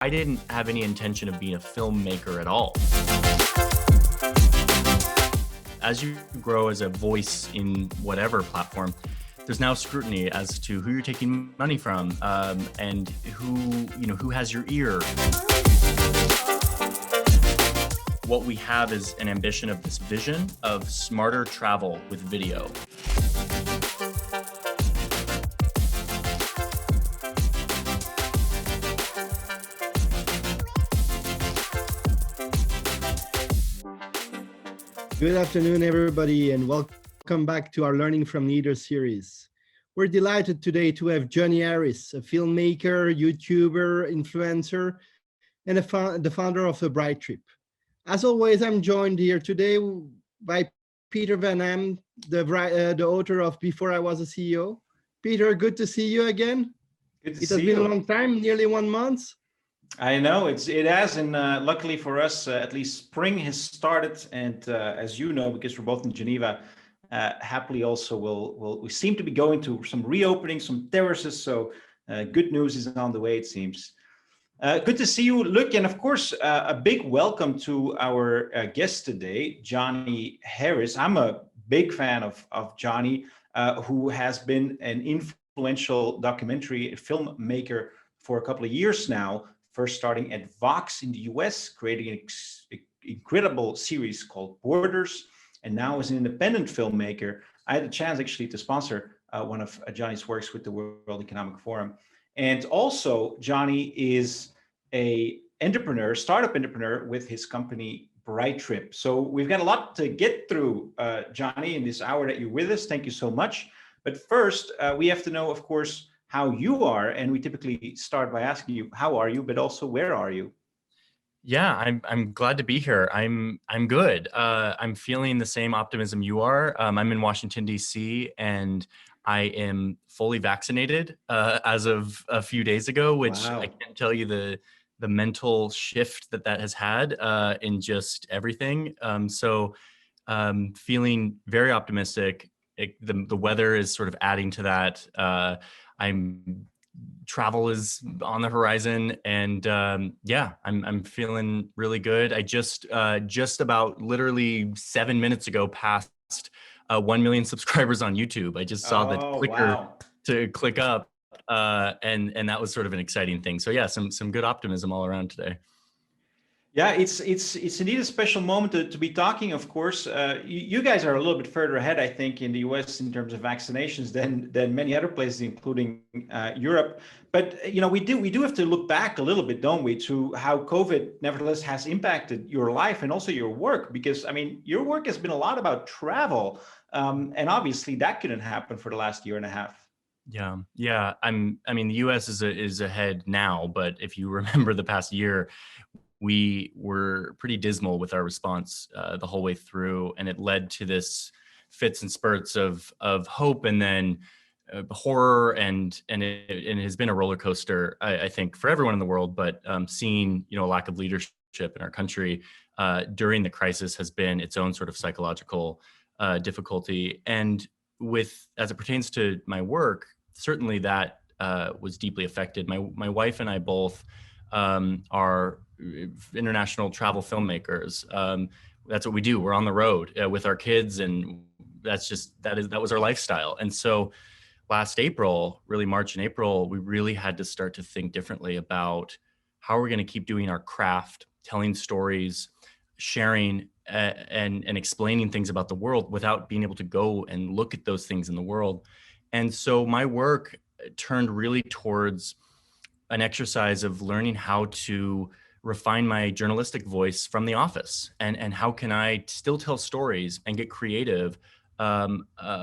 I didn't have any intention of being a filmmaker at all. As you grow as a voice in whatever platform, there's now scrutiny as to who you're taking money from, and who has your ear. What we have is an ambition of this vision of smarter travel with video. Good afternoon, everybody, and welcome back to our Learning from Leaders series. We're delighted today to have Johnny Harris, a filmmaker, YouTuber, influencer, and the founder of The Bright Trip. As always, I'm joined here today by Peter Vanham, the author of Before I Was a CEO. Peter, good to see you again. Good to see you. It has been a long time, nearly 1 month. I know it has, and luckily for us, at least spring has started. And as you know, because we're both in Geneva, happily also we seem to be going to some reopening, some terraces. So good news is on the way, it seems. Good to see you, Luc, and of course, a big welcome to our guest today, Johnny Harris. I'm a big fan of Johnny, who has been an influential documentary filmmaker for a couple of years now. First starting at Vox in the US, creating an incredible series called Borders, and now as an independent filmmaker, I had the chance actually to sponsor one of Johnny's works with the World Economic Forum. And also, Johnny is a startup entrepreneur with his company Bright Trip. So we've got a lot to get through, Johnny, in this hour that you're with us. Thank you so much. But first, we have to know, of course, how you are, and we typically start by asking you, how are you, but also where are you? Yeah, I'm glad to be here. I'm good. I'm feeling the same optimism you are. I'm in Washington, D.C., and I am fully vaccinated as of a few days ago, which Wow. I can't tell you the mental shift that has had in just everything. So feeling very optimistic. The weather is sort of adding to that. Travel is on the horizon, and I'm feeling really good. I just about literally 7 minutes ago passed 1 million subscribers on YouTube. I just saw the clicker to click up, and that was sort of an exciting thing. So yeah, some good optimism all around today. Yeah, it's indeed a special moment to be talking. Of course, you guys are a little bit further ahead, I think, in the US in terms of vaccinations than many other places, including Europe. But we do have to look back a little bit, don't we, to how COVID nevertheless has impacted your life and also your work. Because I mean, your work has been a lot about travel, and obviously that couldn't happen for the last year and a half. Yeah. I mean, the US is ahead now, but if you remember the past year, we were pretty dismal with our response the whole way through, and it led to this fits and spurts of hope, and then horror, and it has been a roller coaster, I think, for everyone in the world. But seeing a lack of leadership in our country during the crisis has been its own sort of psychological difficulty. And as it pertains to my work, certainly that was deeply affected. My wife and I both are international travel filmmakers. That's what we do. We're on the road with our kids, and that was our lifestyle. And so last April, really March and April, we really had to start to think differently about how we're going to keep doing our craft, telling stories, sharing and explaining things about the world without being able to go and look at those things in the world. And so my work turned really towards an exercise of learning how to refine my journalistic voice from the office, and how can I still tell stories and get creative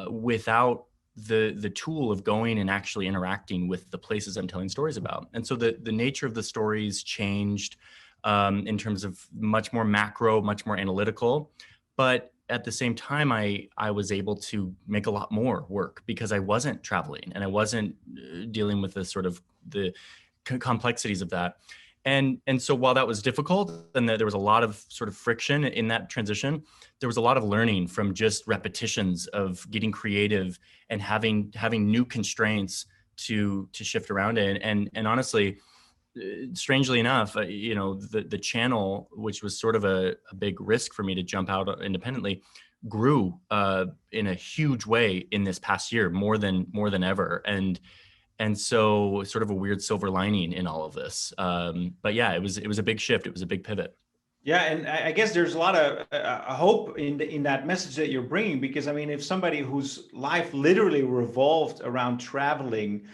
without the tool of going and actually interacting with the places I'm telling stories about. And so the nature of the stories changed in terms of much more macro, much more analytical, but at the same time, I was able to make a lot more work because I wasn't traveling and I wasn't dealing with the complexities of that. And so while that was difficult and that there was a lot of sort of friction in that transition, there was a lot of learning from just repetitions of getting creative and having new constraints to shift around in. And honestly, strangely enough, the channel, which was sort of a big risk for me to jump out independently, grew in a huge way in this past year, more than ever. And so sort of a weird silver lining in all of this. But yeah, it was a big shift. It was a big pivot. Yeah, and I guess there's a lot of hope in that message that you're bringing, because I mean, if somebody whose life literally revolved around traveling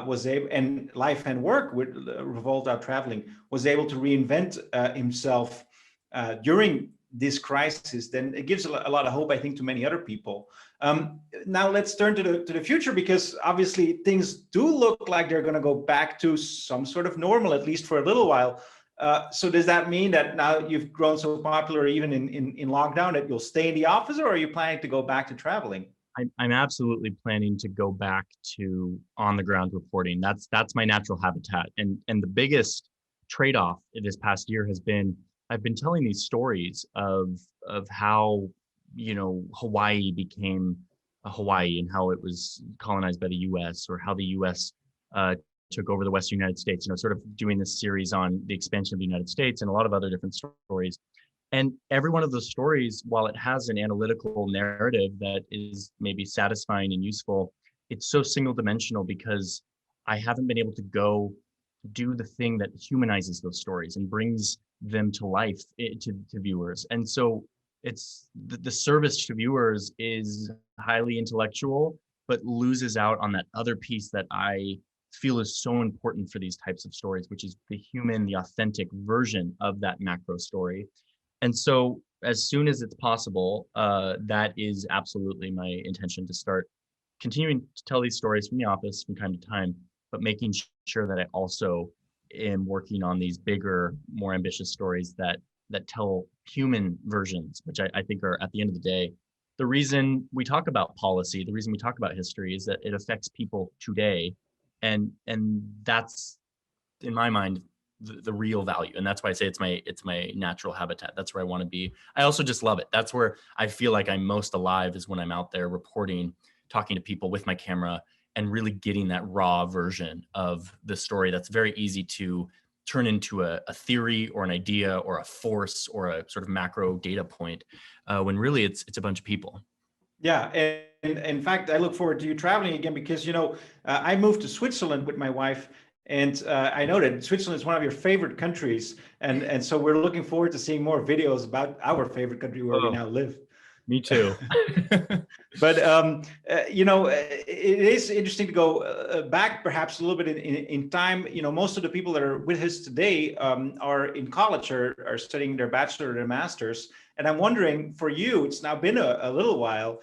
was able, and life and work would revolved around traveling, was able to reinvent himself during this crisis, then it gives a lot of hope, I think, to many other people. Now let's turn to the future, because obviously things do look like they're going to go back to some sort of normal, at least for a little while. So does that mean that now you've grown so popular, even in lockdown, that you'll stay in the office, or are you planning to go back to traveling? I'm absolutely planning to go back to on the ground reporting. That's my natural habitat. And the biggest trade-off in this past year has been, I've been telling these stories of how, Hawaii became a Hawaii, and how it was colonized by the US, or how the US took over the Western United States, sort of doing this series on the expansion of the United States, and a lot of other different stories. And every one of those stories, while it has an analytical narrative that is maybe satisfying and useful, it's so single dimensional because I haven't been able to go do the thing that humanizes those stories and brings them to life to viewers. And so it's the service to viewers is highly intellectual, but loses out on that other piece that I feel is so important for these types of stories, which is the human, the authentic version of that macro story. And so as soon as it's possible, that is absolutely my intention, to start continuing to tell these stories from the office from time to time, but making sure that I also am working on these bigger, more ambitious stories that tell human versions, which I think are, at the end of the day, the reason we talk about policy, the reason we talk about history, is that it affects people today. And that's, in my mind, the real value. And that's why I say it's my natural habitat. That's where I want to be. I also just love it. That's where I feel like I'm most alive, is when I'm out there reporting, talking to people with my camera, and really getting that raw version of the story that's very easy to turn into a theory or an idea or a force or a sort of macro data point, when really it's a bunch of people. Yeah, and in fact, I look forward to you traveling again, because I moved to Switzerland with my wife, and I know that Switzerland is one of your favorite countries, and so we're looking forward to seeing more videos about our favorite country where we now live. Me too. But it is interesting to go back perhaps a little bit in time. Most of the people that are with us today are in college, or are studying their bachelor or their master's. And I'm wondering, for you, it's now been a little while.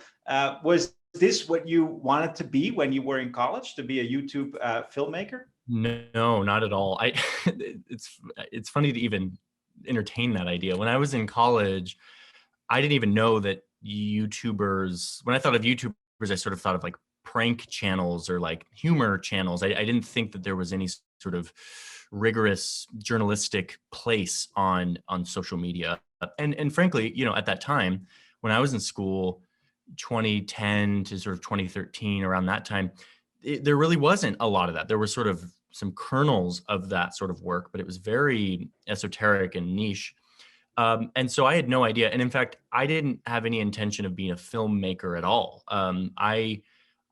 Was this what you wanted to be when you were in college, to be a YouTube filmmaker? No, not at all. It's funny to even entertain that idea. When I was in college, I didn't even know that YouTubers, when I thought of YouTubers, I sort of thought of like prank channels or like humor channels. I didn't think that there was any sort of rigorous journalistic place on social media. And frankly, at that time, when I was in school, 2010 to sort of 2013, around that time, there really wasn't a lot of that. There were sort of some kernels of that sort of work, but it was very esoteric and niche. And so I had no idea. And in fact, I didn't have any intention of being a filmmaker at all. I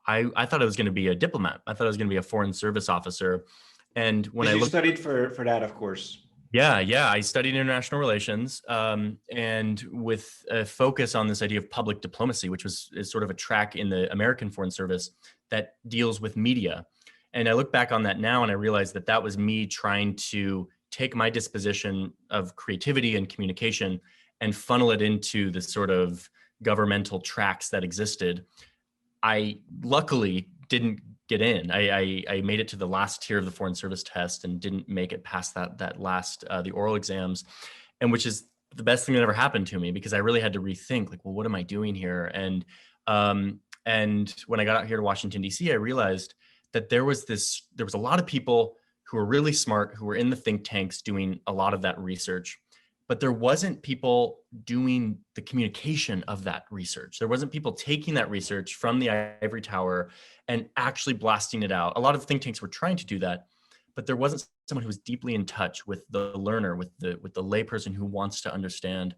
thought I was going to be a diplomat. I thought I was going to be a foreign service officer. And when I studied for that, of course. Yeah, I studied international relations, and with a focus on this idea of public diplomacy, which is sort of a track in the American Foreign Service that deals with media. And I look back on that now, and I realize that was me trying to take my disposition of creativity and communication and funnel it into the sort of governmental tracks that existed. I luckily didn't get in. I made it to the last tier of the Foreign Service test and didn't make it past that last, the oral exams, and which is the best thing that ever happened to me, because I really had to rethink, like, well, what am I doing here? And when I got out here to Washington, D.C., I realized that there was a lot of people who were really smart, who were in the think tanks doing a lot of that research, but there wasn't people doing the communication of that research. There wasn't people taking that research from the ivory tower and actually blasting it out. A lot of think tanks were trying to do that, but there wasn't someone who was deeply in touch with the learner, with the layperson who wants to understand.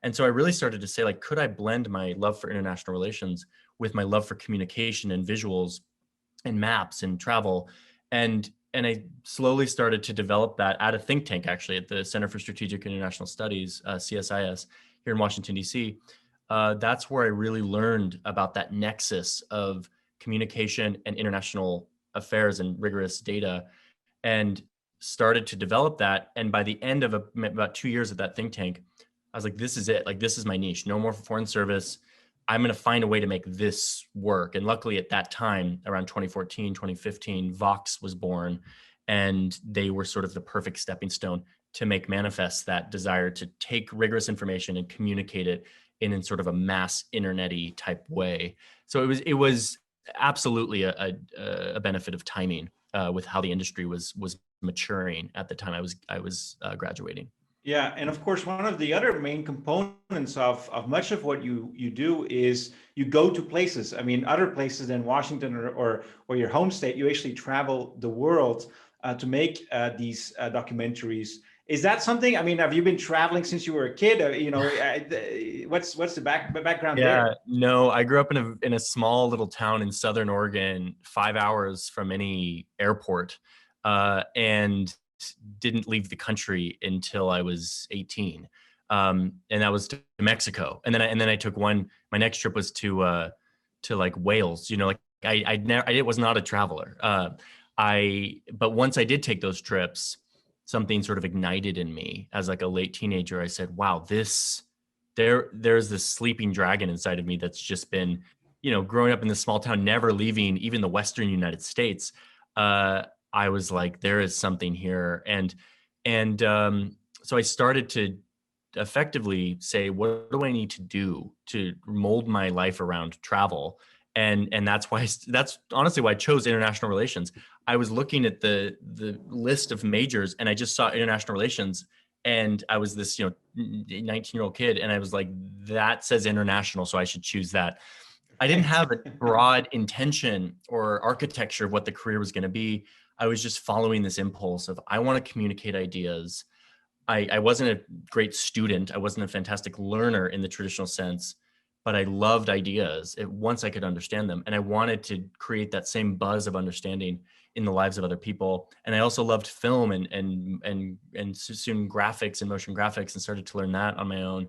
And so I really started to say, like, could I blend my love for international relations with my love for communication and visuals and maps and travel? And I slowly started to develop that at a think tank, actually, at the Center for Strategic International Studies, CSIS, here in Washington, D.C. That's where I really learned about that nexus of communication and international affairs and rigorous data, and started to develop that. And by the end of about 2 years at that think tank, I was like, this is it. Like, this is my niche. No more foreign service. I'm going to find a way to make this work. And luckily at that time, around 2014, 2015, Vox was born, and they were sort of the perfect stepping stone to make manifest that desire to take rigorous information and communicate it in sort of a mass internet-y type way. So it was absolutely a benefit of timing with how the industry was maturing at the time I was graduating. Yeah, and of course, one of the other main components of much of what you do is you go to places. I mean, other places than Washington or your home state. You actually travel the world to make these documentaries. Is that something? I mean, have you been traveling since you were a kid? What's the background Yeah, there? no, I grew up in a small little town in Southern Oregon, 5 hours from any airport, and didn't leave the country until I was 18. And that was to Mexico. And then I took my next trip was to like Wales, like I was not a traveler. But once I did take those trips, something sort of ignited in me as like a late teenager. I said, wow, there's this sleeping dragon inside of me that's just been, growing up in this small town, never leaving even the Western United States. I was like, there is something here. And so I started to effectively say, what do I need to do to mold my life around travel? And that's honestly why I chose international relations. I was looking at the list of majors, and I just saw international relations, and I was this 19-year-old kid, and I was like, that says international, so I should choose that. I didn't have a broad intention or architecture of what the career was going to be. I was just following this impulse of, I want to communicate ideas. I wasn't a great student. I wasn't a fantastic learner in the traditional sense, but I loved ideas once I could understand them. And I wanted to create that same buzz of understanding in the lives of other people. And I also loved film and soon graphics and motion graphics, and started to learn that on my own.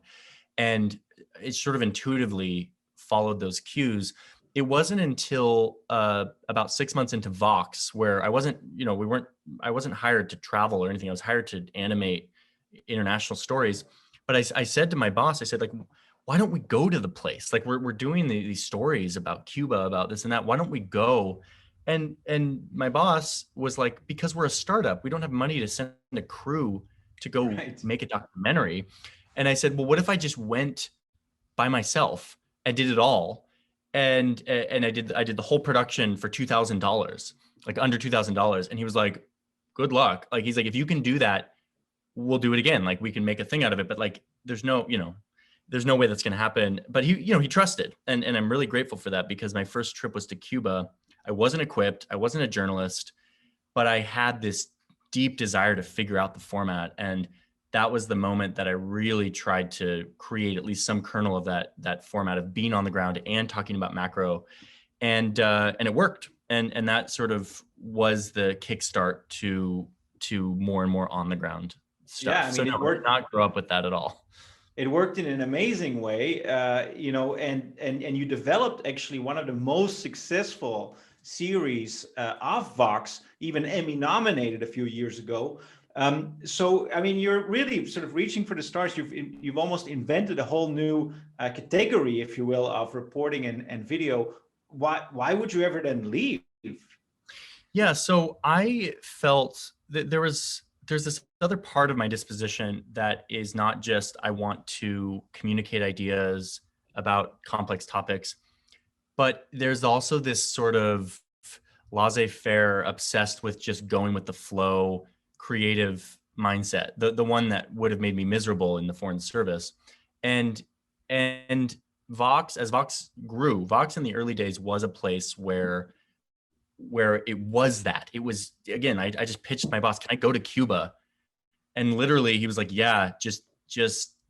And it sort of intuitively followed those cues. It wasn't until about 6 months into Vox, where I wasn't hired to travel or anything. I was hired to animate international stories. But I said to my boss, I said, like, why don't we go to the place? Like, we're doing these stories about Cuba, about this and that. Why don't we go? And my boss was like, because we're a startup, we don't have money to send a crew to go make a documentary. And I said, well, what if I just went by myself and did it all? And I did the whole production for $2,000, like under $2,000. And he was like, good luck. Like, he's like, if you can do that, we'll do it again. Like, we can make a thing out of it, but like, there's no way that's going to happen. But he trusted. And I'm really grateful for that, because my first trip was to Cuba. I wasn't equipped. I wasn't a journalist, but I had this deep desire to figure out the format. And that was the moment that I really tried to create at least some kernel of that format of being on the ground and talking about macro, and it worked. And that sort of was the kickstart to more and more on the ground stuff. Yeah, I mean, so no, I did not grow up with that at all. It worked in an amazing way, and you developed actually one of the most successful series of Vox, even Emmy nominated a few years ago. So, I mean, you're really sort of reaching for the stars. You've almost invented a whole new category, if you will, of reporting and video. Why would you ever then leave? Yeah, so I felt that there's this other part of my disposition that is not just, I want to communicate ideas about complex topics, but there's also this sort of laissez-faire, obsessed with just going with the flow, creative mindset, the one that would have made me miserable in the foreign service. And Vox, as Vox grew, Vox in the early days was a place where where it was that. It was, again, I just pitched my boss, can I go to Cuba? And literally he was like, yeah, just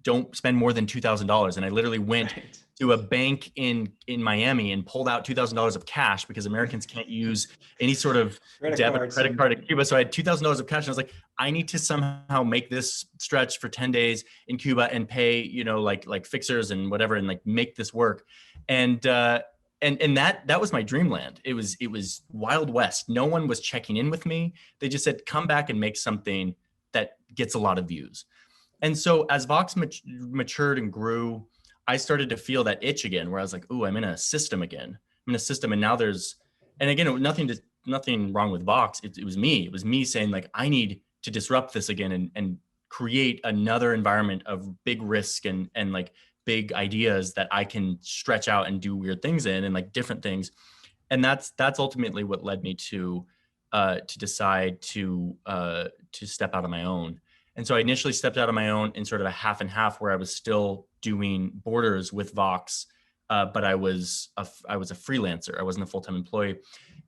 don't spend more than $2,000. And I literally went to a bank in Miami and pulled out $2,000 of cash, because Americans can't use any sort of debit or credit card in Cuba. So I had $2,000 of cash, and I was like, I need to somehow make this stretch for 10 days in Cuba and pay, like fixers and whatever, and like make this work. And that was my dreamland. It was Wild West. No one was checking in with me. They just said, come back and make something that gets a lot of views. And so as Vox matured and grew, I started to feel that itch again, where I was like, "Ooh, I'm in a system again. I'm in a system." And now and again, it was nothing wrong with Vox. It was me. It was me saying, like, I need to disrupt this again and create another environment of big risk and like big ideas that I can stretch out and do weird things in, and like different things. And that's ultimately what led me to decide to step out on my own. And so I initially stepped out on my own in sort of a half and half, where I was still doing borders with Vox, but I was a freelancer. I wasn't a full-time employee.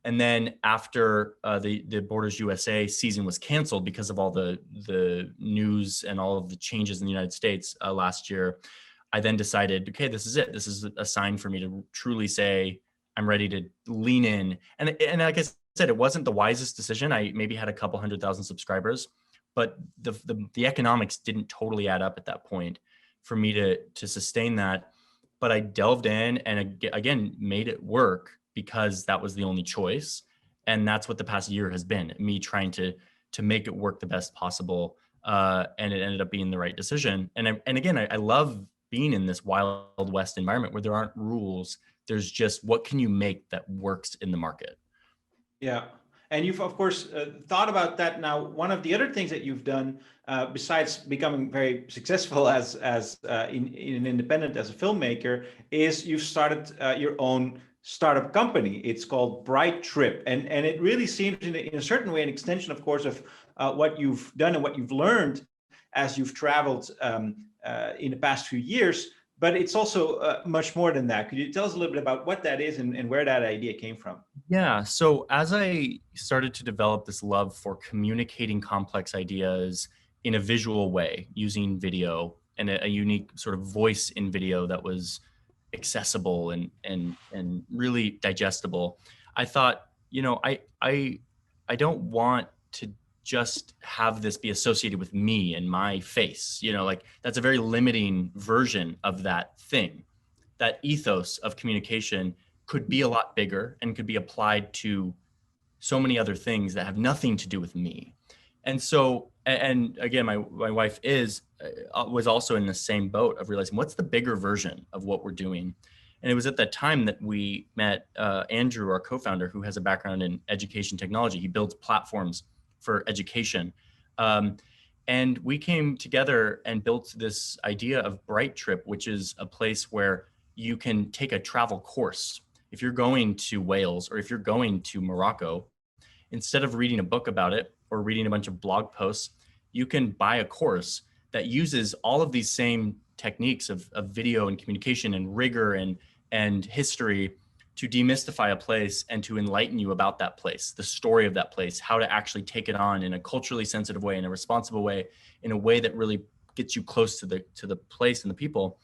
And then after the Borders USA season was canceled because of all the news and all of the changes in the United States last year, I then decided, okay, this is it. This is a sign for me to truly say, I'm ready to lean in. And like I said, it wasn't the wisest decision. I maybe had a couple 100,000 subscribers, but the economics didn't totally add up at that point for me to sustain that. But I delved in and again made it work, because that was the only choice. And that's what the past year has been, me trying to make it work the best possible. And it ended up being the right decision. And again, I love being in this Wild West environment where there aren't rules. There's just, what can you make that works in the market? Yeah. And you've, of course, thought about that. Now, one of the other things that you've done, besides becoming very successful as in an independent as a filmmaker, is you've started your own startup company. It's called Bright Trip, and it really seems in a certain way an extension, of course, of what you've done and what you've learned as you've traveled in the past few years. But it's also much more than that. Could you tell us a little bit about what that is and where that idea came from? Yeah. So as I started to develop this love for communicating complex ideas in a visual way, using video and a unique sort of voice in video that was accessible and really digestible, I thought, I don't want to just have this be associated with me and my face. Like, that's a very limiting version of that thing. That ethos of communication could be a lot bigger and could be applied to so many other things that have nothing to do with me. And so, and again, my wife was also in the same boat of realizing, what's the bigger version of what we're doing? And it was at that time that we met Andrew, our co-founder, who has a background in education technology. He builds platforms for education. And we came together and built this idea of Bright Trip, which is a place where you can take a travel course. If you're going to Wales or if you're going to Morocco, instead of reading a book about it or reading a bunch of blog posts, you can buy a course that uses all of these same techniques of video and communication and rigor and history to demystify a place and to enlighten you about that place, the story of that place, how to actually take it on in a culturally sensitive way, in a responsible way, in a way that really gets you close to the place and the people.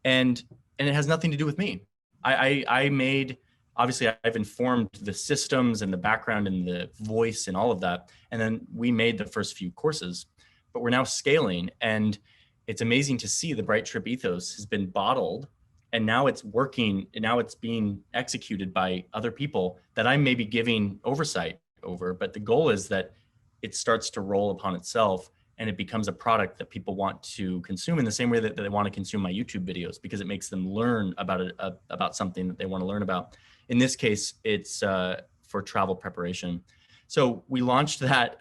And it has nothing to do with me. I made, obviously I've informed the systems and the background and the voice and all of that. And then we made the first few courses, but we're now scaling. And it's amazing to see the Bright Trip ethos has been bottled, and now it's working, and now it's being executed by other people that I may be giving oversight over. But the goal is that it starts to roll upon itself and it becomes a product that people want to consume in the same way that they want to consume my YouTube videos, because it makes them learn about something that they want to learn about. In this case, it's for travel preparation. So we launched that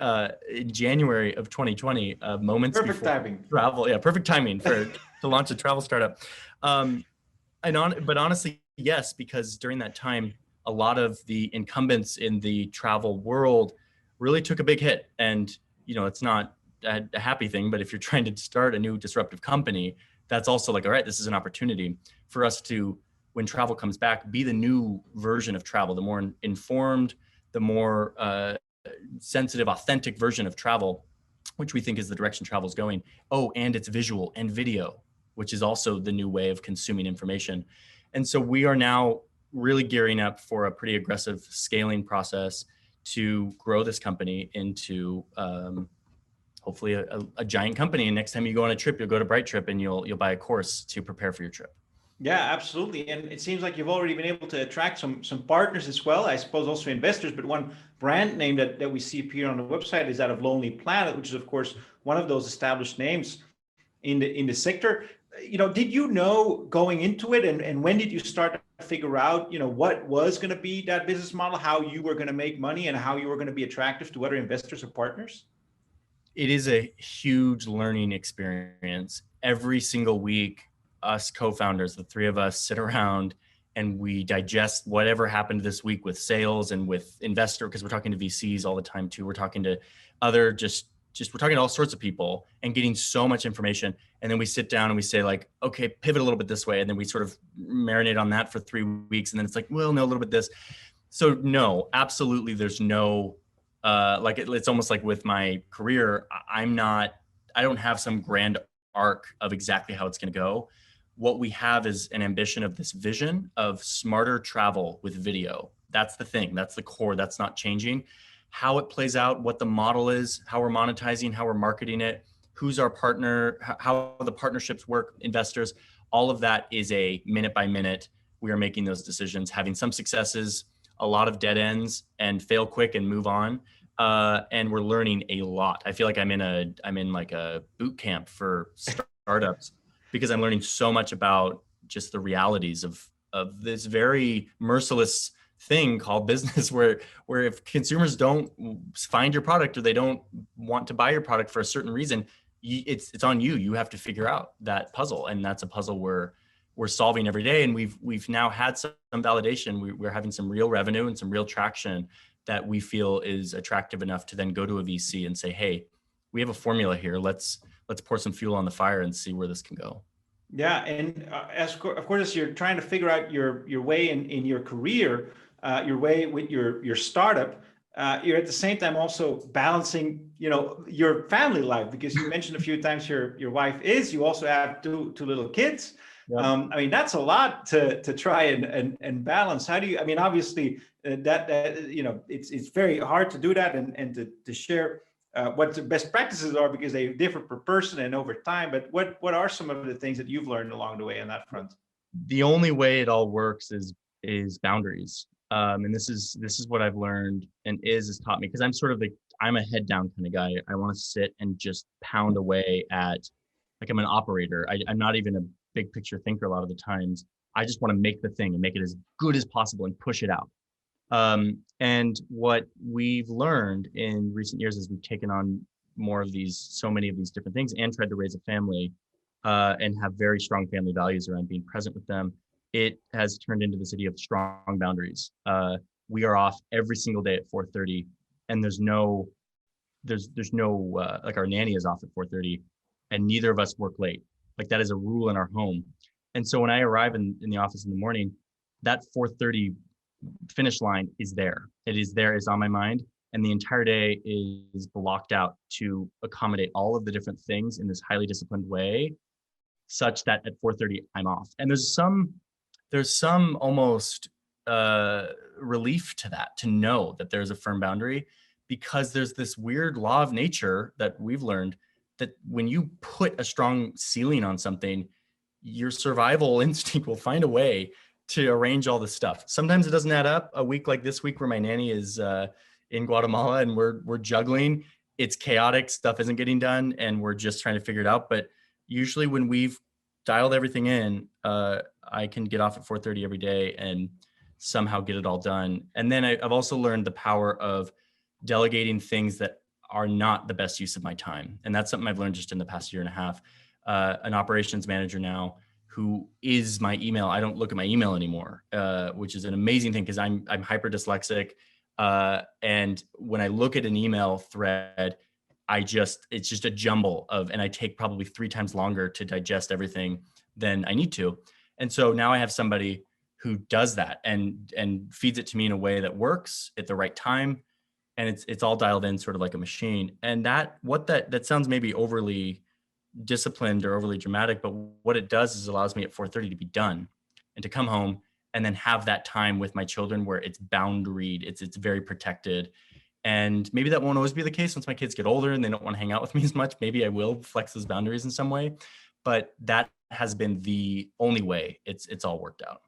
in January of 2020, moments perfect before timing. Travel. Yeah, perfect timing to launch a travel startup. But honestly, yes, because during that time, a lot of the incumbents in the travel world really took a big hit. And, it's not a happy thing, but if you're trying to start a new disruptive company, that's also like, all right, this is an opportunity for us to, when travel comes back, be the new version of travel, the more informed, the more sensitive, authentic version of travel, which we think is the direction travel is going. Oh, and it's visual and video, which is also the new way of consuming information. And so we are now really gearing up for a pretty aggressive scaling process to grow this company into hopefully a giant company. And next time you go on a trip, you'll go to Bright Trip and you'll buy a course to prepare for your trip. Yeah, absolutely. And it seems like you've already been able to attract some partners as well, I suppose also investors. But one brand name that we see appear on the website is that of Lonely Planet, which is of course one of those established names in the sector. Did you know going into it, and when did you start to figure out, what was going to be that business model, how you were going to make money, and how you were going to be attractive to other investors or partners? It is a huge learning experience. Every single week, us co-founders, the three of us, sit around and we digest whatever happened this week with sales and with investor, because we're talking to VCs all the time too. We're talking to other we're talking to all sorts of people and getting so much information. And then we sit down and we say like, okay, pivot a little bit this way. And then we sort of marinate on that for 3 weeks. And then it's like, well, no, a little bit this. So no, absolutely. There's no, it's almost like with my career, I don't have some grand arc of exactly how it's going to go. What we have is an ambition of this vision of smarter travel with video. That's the thing. That's the core. That's not changing. How it plays out, what the model is, how we're monetizing, how we're marketing it, who's our partner, how the partnerships work, investors, all of that is a minute by minute. We are making those decisions, having some successes, a lot of dead ends, and fail quick and move on. And we're learning a lot. I feel like I'm in like a boot camp for startups because I'm learning so much about just the realities of this very merciless thing called business, where if consumers don't find your product or they don't want to buy your product for a certain reason, it's on you. You have to figure out that puzzle, and that's a puzzle we're solving every day. And we've now had some validation. We're having some real revenue and some real traction that we feel is attractive enough to then go to a VC and say, hey, we have a formula here. Let's pour some fuel on the fire and see where this can go. Yeah, and of course, as you're trying to figure out your way in your career, your way with your startup, you're at the same time also balancing, your family life, because you mentioned a few times your wife you also have two little kids. Yep. That's a lot to try and balance. How do you? Obviously that it's very hard to do that and to share what the best practices are, because they differ per person and over time. But what are some of the things that you've learned along the way on that front? The only way it all works is boundaries. And this is what I've learned, and has taught me, because I'm a head down kind of guy. I want to sit and just pound away at, like, I'm an operator. I'm not even a big picture thinker a lot of the times. I just want to make the thing and make it as good as possible and push it out. And what we've learned in recent years as we've taken on so many of these different things and tried to raise a family, and have very strong family values around being present with them, it has turned into this idea of strong boundaries. We are off every single day at 4:30, and there's no like, our nanny is off at 4:30, and neither of us work late. Like, that is a rule in our home. And so when I arrive in the office in the morning, that 4:30 finish line is there. It is there, is on my mind. And the entire day is blocked out to accommodate all of the different things in this highly disciplined way, such that at 4:30 I'm off. And there's some almost relief to that, to know that there's a firm boundary, because there's this weird law of nature that we've learned that when you put a strong ceiling on something, your survival instinct will find a way to arrange all this stuff. Sometimes it doesn't add up. A week like this week, where my nanny is in Guatemala and we're juggling, it's chaotic, stuff isn't getting done, and we're just trying to figure it out. But usually when we've dialed everything in, I can get off at 4:30 every day and somehow get it all done. And then I've also learned the power of delegating things that are not the best use of my time. And that's something I've learned just in the past year and a half. An operations manager now, who is my email. I don't look at my email anymore, which is an amazing thing, because I'm hyper dyslexic. And when I look at an email thread, it's just a jumble and I take probably 3 times longer to digest everything than I need to. And so now I have somebody who does that and feeds it to me in a way that works at the right time, and it's all dialed in sort of like a machine. And that sounds maybe overly disciplined or overly dramatic, but what it does is allows me at 4:30 to be done and to come home and then have that time with my children where it's boundaried, it's very protected. And maybe that won't always be the case once my kids get older and they don't want to hang out with me as much. Maybe I will flex those boundaries in some way, but that has been the only way it's all worked out.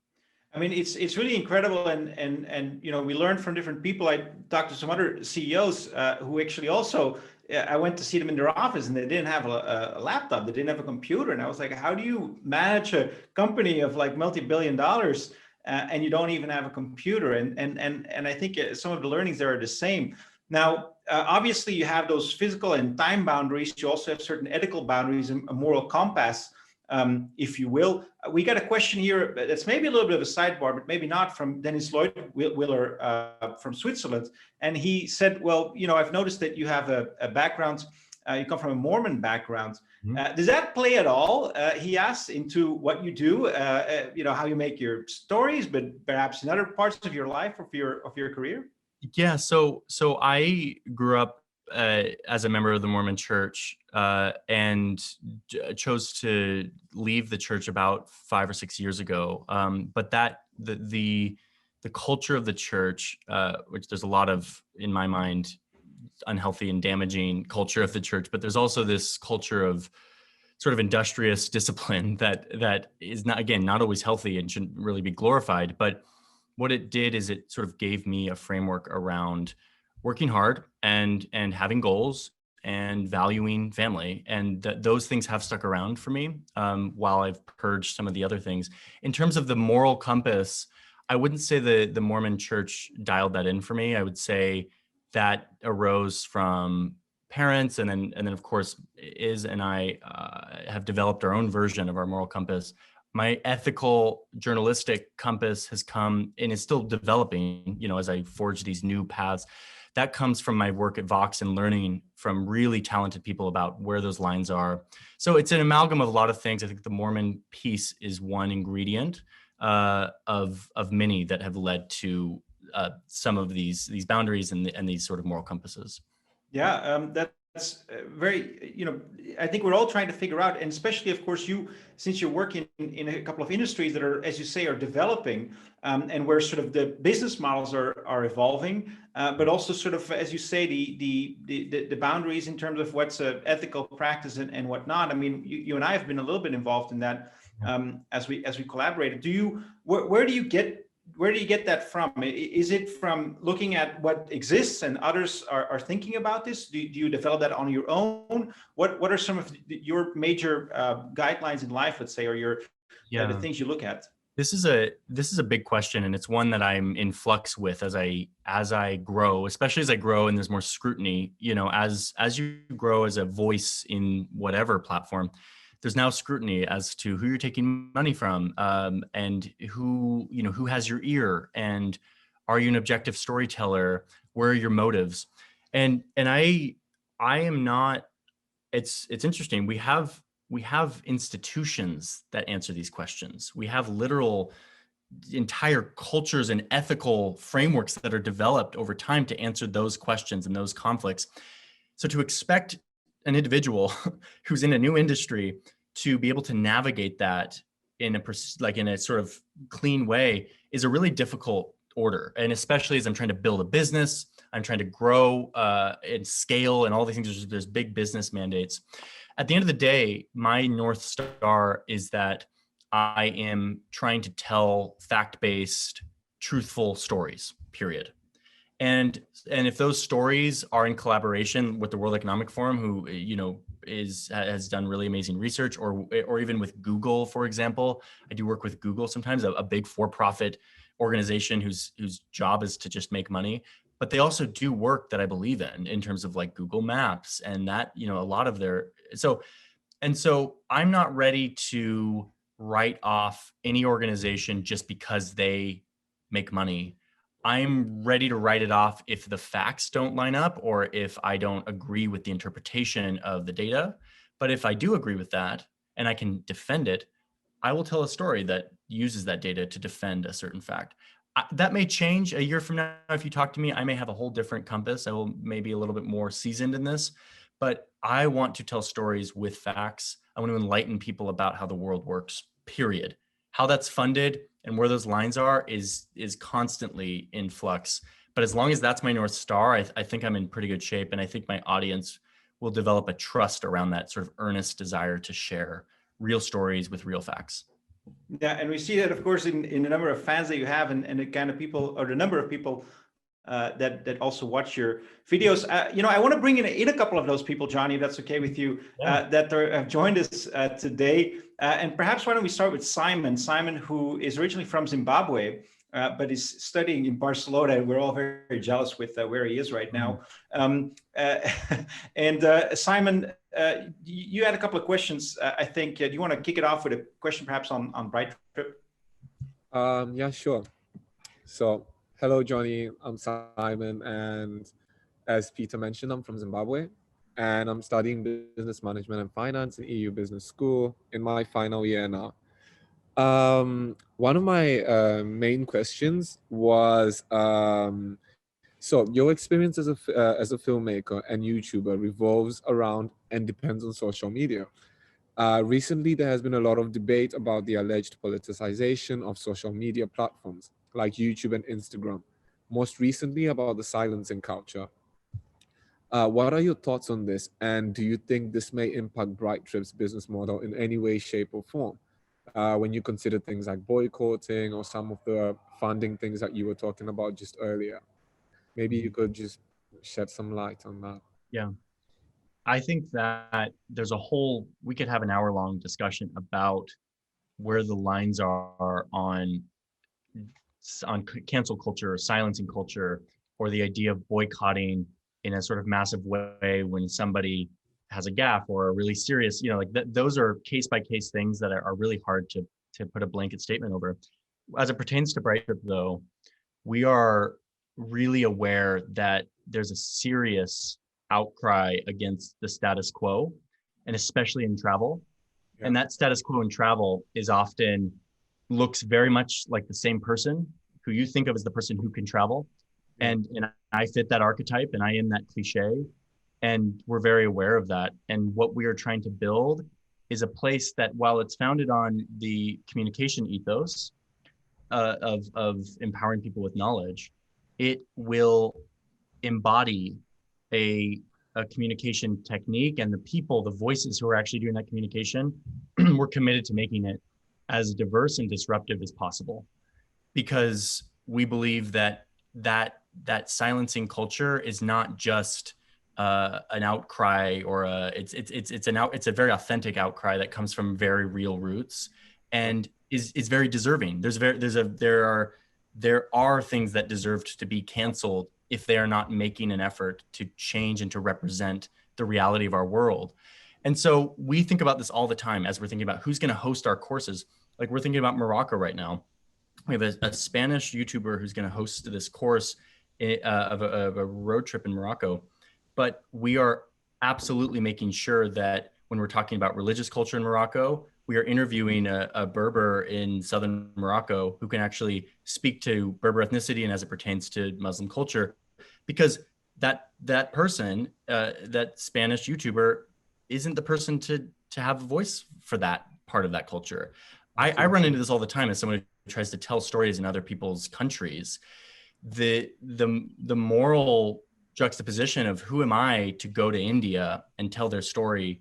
I mean, it's really incredible, and you know, we learn from different people. I talked to some other CEOs who actually also. I went to see them in their office, and they didn't have a laptop. They didn't have a computer, and I was like, "How do you manage a company of like multi-billion dollars and you don't even have a computer?" And I think some of the learnings there are the same. Now, obviously, you have those physical and time boundaries. You also have certain ethical boundaries and a moral compass, if you will. We got a question here that's maybe a little bit of a sidebar, but maybe not, from Dennis Lloyd Willer from Switzerland. And he said, well, you know, I've noticed that you have a background, you come from a Mormon background. Mm-hmm. Does that play at all, he asks, into what you do, you know, how you make your stories, but perhaps in other parts of your life, of your career? Yeah, so I grew up as a member of the Mormon Church, and chose to leave the church about 5 or 6 years ago. But the culture of the church, which there's a lot of, in my mind, unhealthy and damaging culture of the church, but there's also this culture of sort of industrious discipline that is not, again, not always healthy and shouldn't really be glorified. But what it did is it sort of gave me a framework around working hard and having goals and valuing family, and those things have stuck around for me, while I've purged some of the other things. In terms of the moral compass, I wouldn't say the Mormon Church dialed that in for me. I would say that arose from parents, and then of course Iz and I have developed our own version of our moral compass. My ethical journalistic compass has come and is still developing, you know, as I forge these new paths. That comes from my work at Vox and learning from really talented people about where those lines are. So it's an amalgam of a lot of things. I think the Mormon piece is one ingredient of many that have led to some of these boundaries and these sort of moral compasses. Yeah, that's very, you know, I think we're all trying to figure out, and especially, of course, you, since you're working in a couple of industries that are, as you say, are developing, and where sort of the business models are evolving, but also sort of, as you say, the boundaries in terms of what's a ethical practice and whatnot. I mean, you and I have been a little bit involved in that, as we collaborated. Where do you get that from? Is it from looking at what exists and others are thinking about this? Do you develop that on your own? What are some of your major guidelines in life, let's say, or the things you look at? This is a big question, and it's one that I'm in flux with as I grow, especially as I grow and there's more scrutiny. You know, as you grow as a voice in whatever platform, there's now scrutiny as to who you're taking money from, and who has your ear, and are you an objective storyteller? Where are your motives? And I am not. It's interesting. We have institutions that answer these questions. We have literal entire cultures and ethical frameworks that are developed over time to answer those questions and those conflicts. So to expect an individual who's in a new industry to be able to navigate that in a sort of clean way is a really difficult order. And especially as I'm trying to build a business, I'm trying to grow and scale and all these things. There's big business mandates. At the end of the day, my North Star is that I am trying to tell fact-based, truthful stories, period. And if those stories are in collaboration with the World Economic Forum, who, you know, has done really amazing research, or even with Google, for example, I do work with Google sometimes, a big for-profit organization whose job is to just make money, but they also do work that I believe in terms of like Google Maps and that, you know, a lot of their, so I'm not ready to write off any organization just because they make money. I'm ready to write it off if the facts don't line up or if I don't agree with the interpretation of the data. But if I do agree with that and I can defend it, I will tell a story that uses that data to defend a certain fact. That may change a year from now. If you talk to me, I may have a whole different compass. I will maybe a little bit more seasoned in this, but I want to tell stories with facts. I want to enlighten people about how the world works, period. How that's funded and where those lines are is constantly in flux. But as long as that's my North Star, I think I'm in pretty good shape. And I think my audience will develop a trust around that sort of earnest desire to share real stories with real facts. Yeah, and we see that, of course, in the number of fans that you have, and the kind of people, or the number of people that also watch your videos. I want to bring in a couple of those people, Johnny, if that's okay with you, that have joined us today. And perhaps why don't we start with Simon? Simon, who is originally from Zimbabwe, but is studying in Barcelona. We're all very, very jealous with where he is right now. Simon, you had a couple of questions, I think. Do you want to kick it off with a question perhaps on Bright Trip? Yeah, sure. So, hello, Johnny. I'm Simon, and as Peter mentioned, I'm from Zimbabwe, and I'm studying business management and finance in EU Business School in my final year now. One of my main questions was, so your experience as a filmmaker and YouTuber revolves around and depends on social media. Recently, there has been a lot of debate about the alleged politicization of social media platforms like YouTube and Instagram. Most recently, about the silencing culture. What are your thoughts on this? And do you think this may impact Bright Trip's business model in any way, shape, or form? When you consider things like boycotting or some of the funding things that you were talking about just earlier? Maybe you could just shed some light on that. Yeah. I think that we could have an hour-long discussion about where the lines are on cancel culture or silencing culture, or the idea of boycotting in a sort of massive way when somebody has a gaffe or a really serious, those are case-by-case things that are really hard to put a blanket statement over. As it pertains to Bright Trip, though, we are really aware that there's a serious outcry against the status quo, and especially in travel. Yeah. And that status quo in travel is often looks very much like the same person who you think of as the person who can travel. Yeah. And I fit that archetype, and I am that cliche. And we're very aware of that. And what we are trying to build is a place that, while it's founded on the communication ethos of empowering people with knowledge, it will embody a communication technique, and the people, the voices who are actually doing that communication, we're committed to making it as diverse and disruptive as possible, because we believe that silencing culture is not just an outcry, or it's a very authentic outcry that comes from very real roots, and is very deserving. There are things that deserve to be canceled if they are not making an effort to change and to represent the reality of our world. And so we think about this all the time as we're thinking about who's going to host our courses. Like, we're thinking about Morocco right now. We have a Spanish YouTuber who's going to host this course of a road trip in Morocco. But we are absolutely making sure that when we're talking about religious culture in Morocco, we are interviewing a Berber in southern Morocco who can actually speak to Berber ethnicity and as it pertains to Muslim culture, because that person, that Spanish YouTuber, isn't the person to have a voice for that part of that culture. I run into this all the time as someone who tries to tell stories in other people's countries. The moral juxtaposition of who am I to go to India and tell their story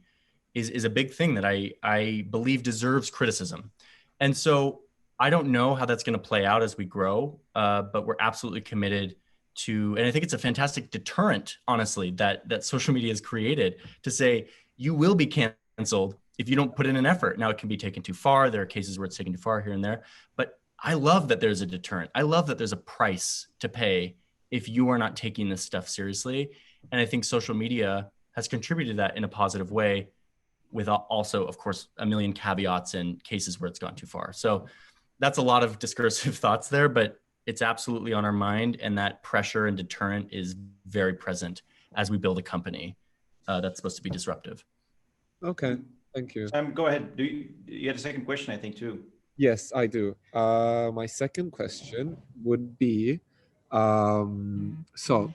is a big thing that I believe deserves criticism. And so I don't know how that's going to play out as we grow, but we're absolutely committed to, and I think it's a fantastic deterrent, honestly, that social media has created, to say you will be canceled if you don't put in an effort. Now, it can be taken too far. There are cases where it's taken too far here and there, but I love that there's a deterrent. I love that there's a price to pay if you are not taking this stuff seriously. And I think social media has contributed to that in a positive way, with also, of course, a million caveats and cases where it's gone too far. So that's a lot of discursive thoughts there, but it's absolutely on our mind. And that pressure and deterrent is very present as we build a company that's supposed to be disruptive. Okay. Thank you. Sam, go ahead. You had a second question, I think, too. Yes, I do. My second question would be, so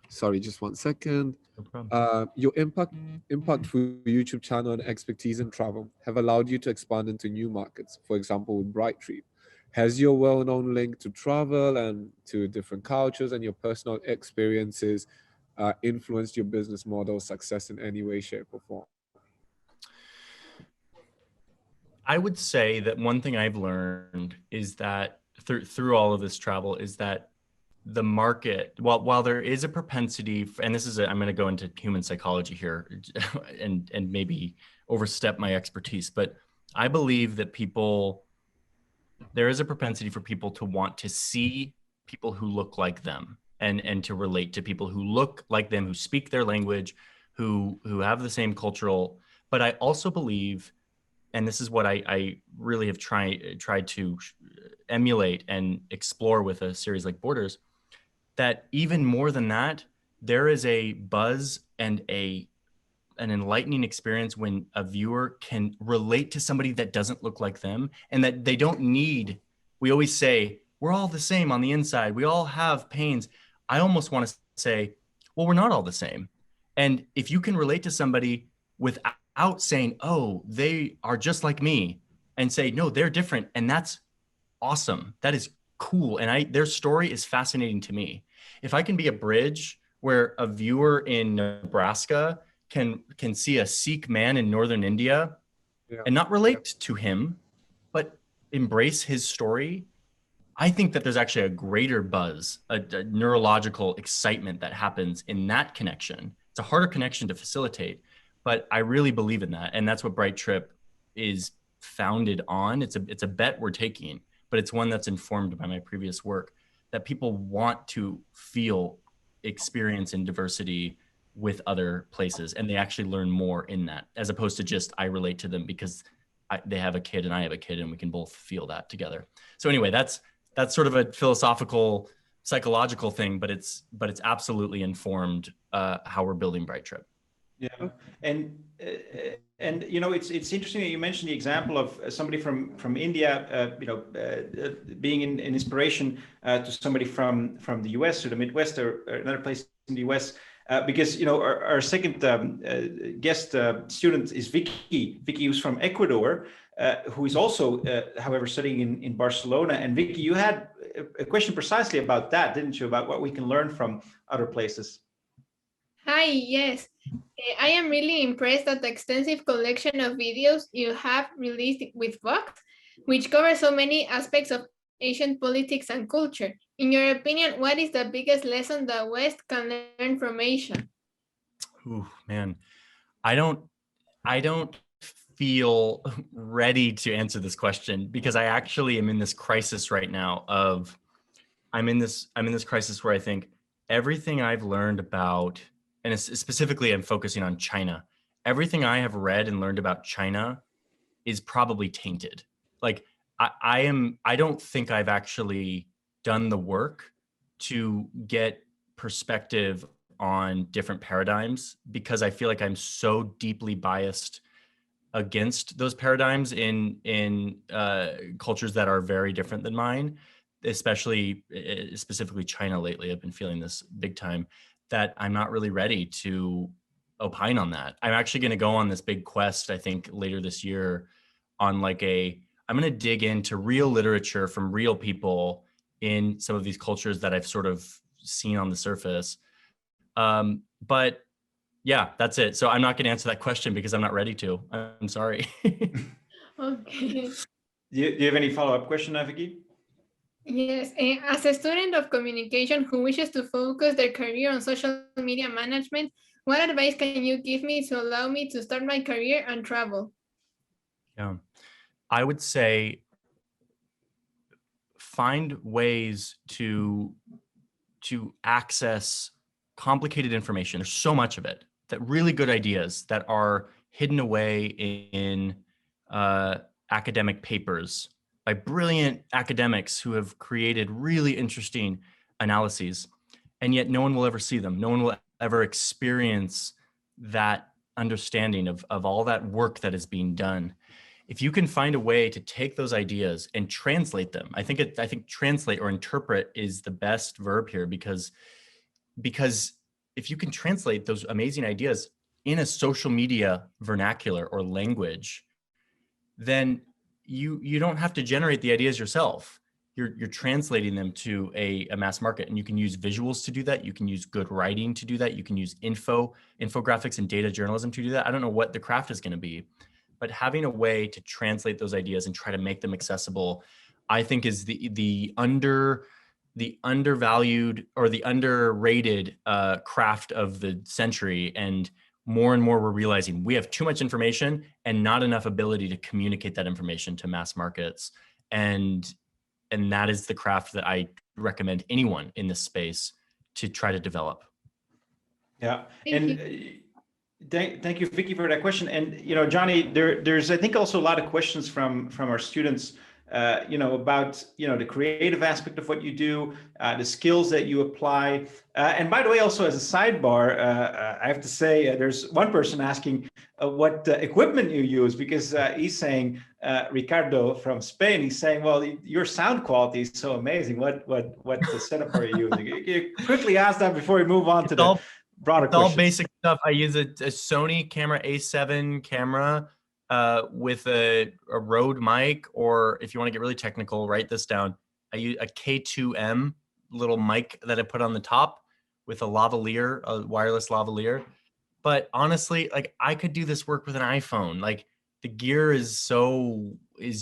sorry, just one second. No problem. Your impact through YouTube channel and expertise in travel have allowed you to expand into new markets. For example, with Brightree, has your well-known link to travel and to different cultures and your personal experiences influenced your business model success in any way, shape, or form? I would say that one thing I've learned is that through all of this travel is that the market, while there is a propensity, and this is I'm going to go into human psychology here and maybe overstep my expertise, but I believe that there is a propensity for people to want to see people who look like them and to relate to people who look like them, who speak their language, who have the same cultural. But I also believe, and this is what I really have tried to emulate and explore with a series like Borders, that even more than that, there is a buzz and an enlightening experience when a viewer can relate to somebody that doesn't look like them, and that they don't need, we always say, we're all the same on the inside. We all have pains. I almost want to say, well, we're not all the same. And if you can relate to somebody without saying, oh, they are just like me, and say, no, they're different. And that's awesome. That is cool. And their story is fascinating to me. If I can be a bridge where a viewer in Nebraska can see a Sikh man in northern India and not relate to him, but embrace his story, I think that there's actually a greater buzz, a neurological excitement that happens in that connection. It's a harder connection to facilitate, but I really believe in that. And that's what Bright Trip is founded on. It's a bet we're taking, but it's one that's informed by my previous work, that people want to feel experience in diversity with other places, and they actually learn more in that, as opposed to just I relate to them because they have a kid and I have a kid and we can both feel that together. So anyway, that's sort of a philosophical, psychological thing, but it's absolutely informed how we're building Bright Trip. Yeah, and you know, it's interesting that you mentioned the example of somebody from India, being an inspiration to somebody from the US or the Midwest or another place in the US, because you know our second guest student is Vicky. Vicky, who's from Ecuador, who is also, however, studying in Barcelona. And Vicky, you had a question precisely about that, didn't you? About what we can learn from other places. Hi, yes. I am really impressed at the extensive collection of videos you have released with Vox, which cover so many aspects of Asian politics and culture. In your opinion, what is the biggest lesson the West can learn from Asia? Ooh, man, I don't feel ready to answer this question, because I actually am in this crisis right now of I'm in this crisis where I think everything I've learned about, and specifically I'm focusing on China, everything I have read and learned about China is probably tainted. Like I don't think I've actually done the work to get perspective on different paradigms, because I feel like I'm so deeply biased against those paradigms in cultures that are very different than mine, especially specifically China. Lately, I've been feeling this big time, that I'm not really ready to opine on that. I'm actually going to go on this big quest, I think later this year, on I'm going to dig into real literature from real people in some of these cultures that I've sort of seen on the surface. But yeah, that's it. So I'm not going to answer that question because I'm not ready to. I'm sorry. Okay. Do you have any follow-up question, Vicky? Yes, as a student of communication who wishes to focus their career on social media management, what advice can you give me to allow me to start my career and travel? Yeah, I would say find ways to access complicated information. There's so much of it, that really good ideas that are hidden away in academic papers by brilliant academics who have created really interesting analyses, and yet no one will ever see them. No one will ever experience that understanding of all that work that is being done, if you can find a way to take those ideas and translate them, I think translate or interpret is the best verb here, because if you can translate those amazing ideas in a social media vernacular or language, then you don't have to generate the ideas yourself. You're translating them to a mass market, and you can use visuals to do that. You can use good writing to do that. You can use infographics and data journalism to do that. I don't know what the craft is going to be, but having a way to translate those ideas and try to make them accessible, I think is the undervalued or the underrated craft of the century. And more we're realizing we have too much information and not enough ability to communicate that information to mass markets. And that is the craft that I recommend anyone in this space to try to develop. Yeah, Thank you. Thank you, Vicky, for that question. And Johnny, there's I think also a lot of questions from our students, about the creative aspect of what you do, the skills that you apply. And by the way, also as a sidebar, I have to say there's one person asking what equipment you use, because he's saying, Ricardo from Spain, he's saying, well, your sound quality is so amazing. What setup are you using? You quickly ask that before we move on to the broader it's all questions. basic stuff. I use a Sony camera A7 camera with a Rode mic, or if you want to get really technical, write this down. I use a K2M little mic that I put on the top with a lavalier, a wireless lavalier. But honestly, like, I could do this work with an iPhone. Like, the gear is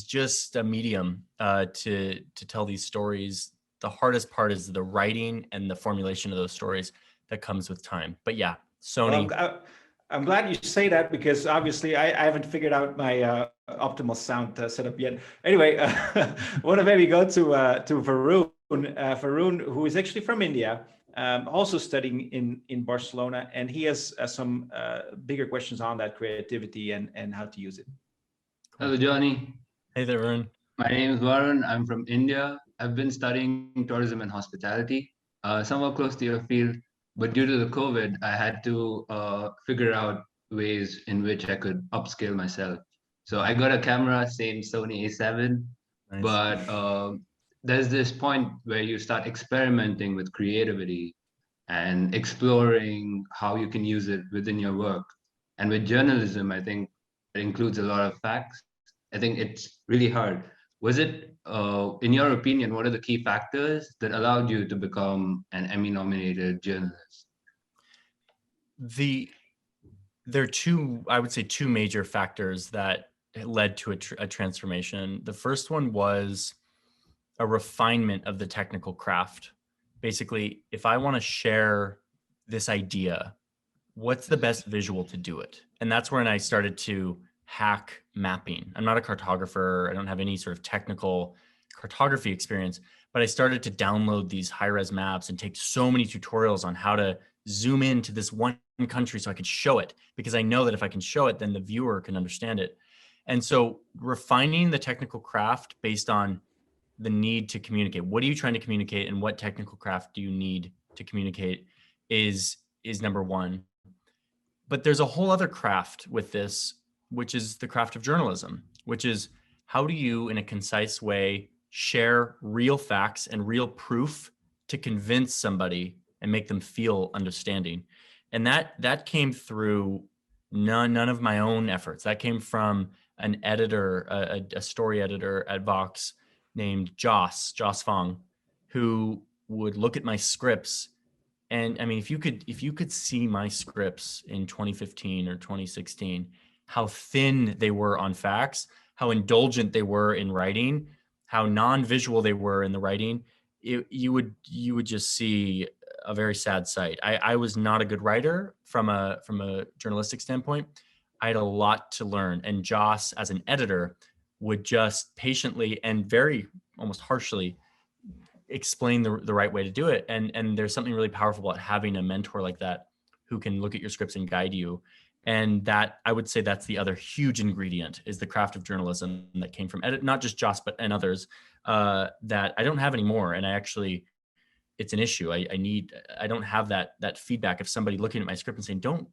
just a medium to tell these stories. The hardest part is the writing and the formulation of those stories that comes with time. But yeah, Sony. Well, I'm glad you say that, because obviously I haven't figured out my optimal sound setup yet. Anyway, I want to maybe go to Varun. Varun, who is actually from India, also studying in Barcelona, and he has some bigger questions on that creativity and how to use it. Hello, Johnny. Hey there, Varun. My name is Varun. I'm from India. I've been studying tourism and hospitality, somewhat close to your field. But due to the COVID, I had to figure out ways in which I could upscale myself. So I got a camera, same Sony A7, Nice. but there's this point where you start experimenting with creativity and exploring how you can use it within your work. And with journalism, I think it includes a lot of facts. I think it's really hard. Was it, in your opinion, what are the key factors that allowed you to become an Emmy-nominated journalist? There are I would say two major factors that led to a transformation. The first one was a refinement of the technical craft. Basically, if I want to share this idea, what's the best visual to do it? And that's when I started to hack mapping. I'm not a cartographer. I don't have any sort of technical cartography experience, but I started to download these high-res maps and take so many tutorials on how to zoom into this one country so I could show it, because I know that if I can show it, then the viewer can understand it. And so refining the technical craft based on the need to communicate. What are you trying to communicate, and what technical craft do you need to communicate is number one. But there's a whole other craft with this, which is the craft of journalism, which is how do you, in a concise way, share real facts and real proof to convince somebody and make them feel understanding. And that came through none of my own efforts. That came from an editor, a story editor at Vox named Joss Fong, who would look at my scripts. And I mean, if you could see my scripts in 2015 or 2016, how thin they were on facts, how indulgent they were in writing, how non-visual they were in the writing, you would just see a very sad sight. I was not a good writer from a journalistic standpoint. I had a lot to learn, and Joss, as an editor, would just patiently and very almost harshly explain the right way to do it. And there's something really powerful about having a mentor like that who can look at your scripts and guide you. And that, I would say, that's the other huge ingredient, is the craft of journalism that came from not just Joss, but and others that I don't have anymore. And it's an issue. I don't have that feedback of somebody looking at my script and saying, don't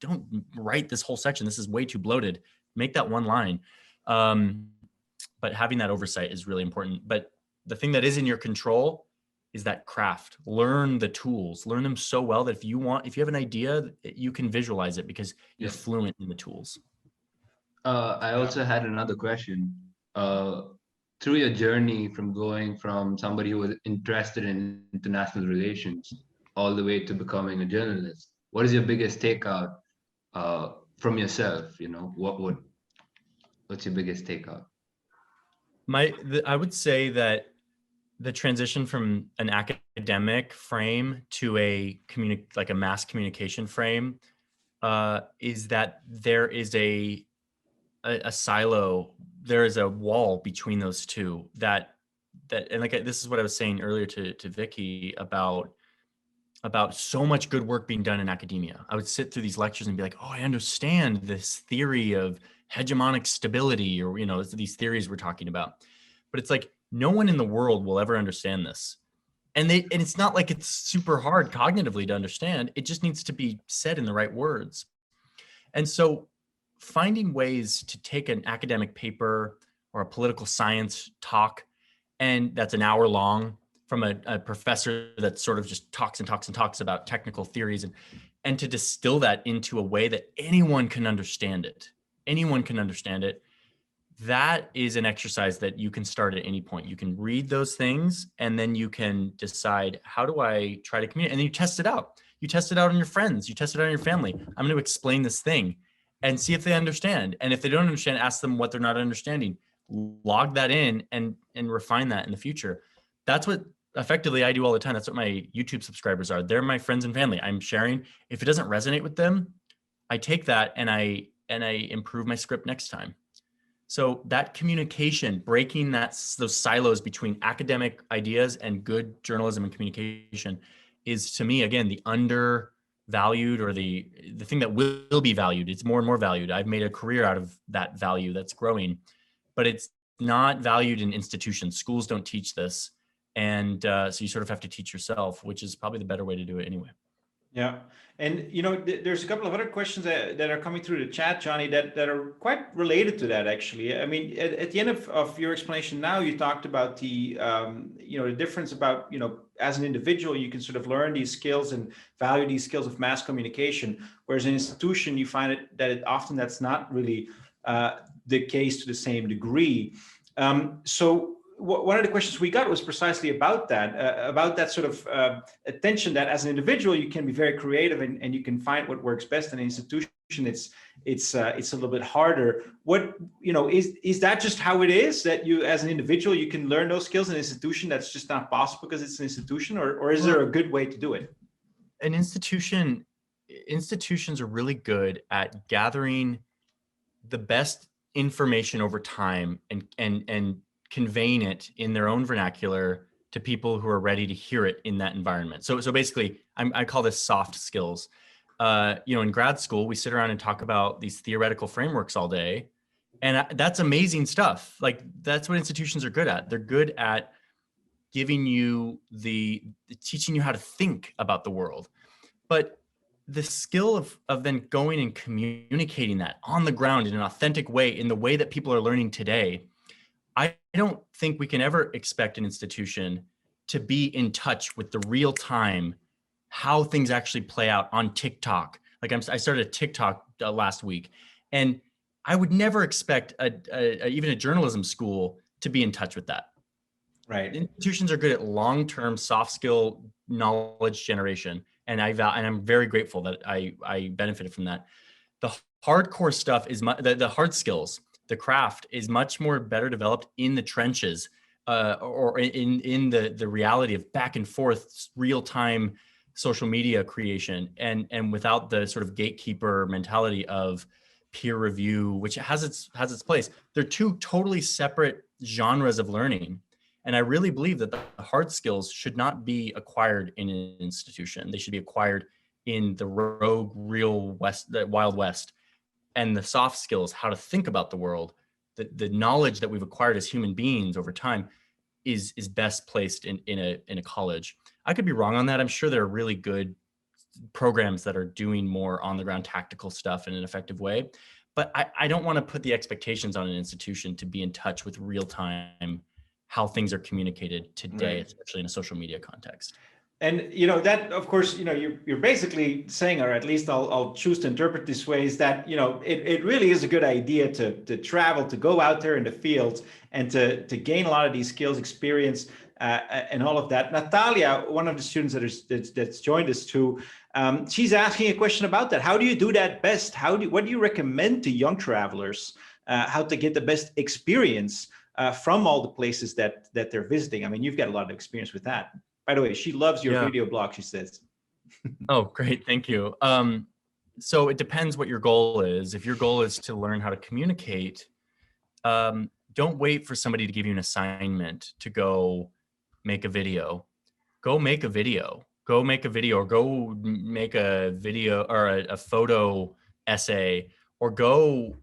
don't write this whole section. This is way too bloated. Make that one line. But having that oversight is really important. But the thing that is in your control is that craft. Learn the tools, learn them so well that if you have an idea, you can visualize it because you're fluent in the tools. I also had another question. Through your journey from going from somebody who was interested in international relations all the way to becoming a journalist, what is your biggest takeout from yourself? You know, what's your biggest takeout? I would say that the transition from an academic frame to a mass communication frame is that there is a silo, there is a wall between those two that and like this is what I was saying earlier to Vicky about so much good work being done in academia. I would sit through these lectures and be like, oh, I understand this theory of hegemonic stability, or these theories we're talking about. But it's like no one in the world will ever understand this. And it's not like it's super hard cognitively to understand. It just needs to be said in the right words. And so finding ways to take an academic paper or a political science talk, and that's an hour long, from a professor that sort of just talks and talks and talks about technical theories, and to distill that into a way that anyone can understand it. Anyone can understand it. That is an exercise that you can start at any point. You can read those things and then you can decide, how do I try to communicate? And then you test it out. You test it out on your friends. You test it out on your family. I'm going to explain this thing and see if they understand. And if they don't understand, ask them what they're not understanding. Log that in and refine that in the future. That's what effectively I do all the time. That's what my YouTube subscribers are. They're my friends and family. I'm sharing. If it doesn't resonate with them, I take that and I improve my script next time. So that communication, breaking those silos between academic ideas and good journalism and communication is, to me, again, the undervalued, or the thing that will be valued. It's more and more valued. I've made a career out of that value that's growing, but it's not valued in institutions. Schools don't teach this. And so you sort of have to teach yourself, which is probably the better way to do it anyway. Yeah. And, there's a couple of other questions that are coming through the chat, Johnny, that are quite related to that, actually. I mean, at the end of your explanation now, you talked about the difference about, as an individual, you can sort of learn these skills and value these skills of mass communication, whereas an institution, you find often that's not really the case to the same degree. So one of the questions we got was precisely about that sort of attention that as an individual, you can be very creative and you can find what works best. In an institution, it's a little bit harder. What, is that just how it is, that you, as an individual, you can learn those skills? In an institution, that's just not possible because it's an institution, or is there a good way to do it? Institutions are really good at gathering the best information over time and conveying it in their own vernacular to people who are ready to hear it in that environment. So basically, I call this soft skills. In grad school, we sit around and talk about these theoretical frameworks all day, and that's amazing stuff. Like, that's what institutions are good at. They're good at giving you teaching you how to think about the world. But the skill of then going and communicating that on the ground in an authentic way, in the way that people are learning today, I don't think we can ever expect an institution to be in touch with the real time, how things actually play out on TikTok. Like, I started a TikTok last week, and I would never expect even a journalism school to be in touch with that. Right. Institutions are good at long-term soft skill knowledge generation, and I'm very grateful that I benefited from that. The hardcore stuff is the hard skills. The craft is much more better developed in the trenches, or in the reality of back and forth, real time social media creation, and without the sort of gatekeeper mentality of peer review, which has its place. They're two totally separate genres of learning, and I really believe that the hard skills should not be acquired in an institution. They should be acquired in the rogue, real West, the Wild West. And the soft skills, how to think about the world, the knowledge that we've acquired as human beings over time, is best placed in a college. I could be wrong on that. I'm sure there are really good programs that are doing more on the ground tactical stuff in an effective way. But I don't want to put the expectations on an institution to be in touch with real time how things are communicated today, Right. especially in a social media context. And that, of course, you're basically saying, or at least I'll choose to interpret this way, is that it really is a good idea to travel, to go out there in the fields, and to gain a lot of these skills, experience, and all of that. Natalia, one of the students that's joined us too, she's asking a question about that. How do you do that best? What do you recommend to young travelers how to get the best experience from all the places that they're visiting? I mean, you've got a lot of experience with that. By the way, she loves your video blog, she says. Oh, great. Thank you. So it depends what your goal is. If your goal is to learn how to communicate, don't wait for somebody to give you an assignment to go make a video. Go make a video. Go make a video, or go make a video or a photo essay, or go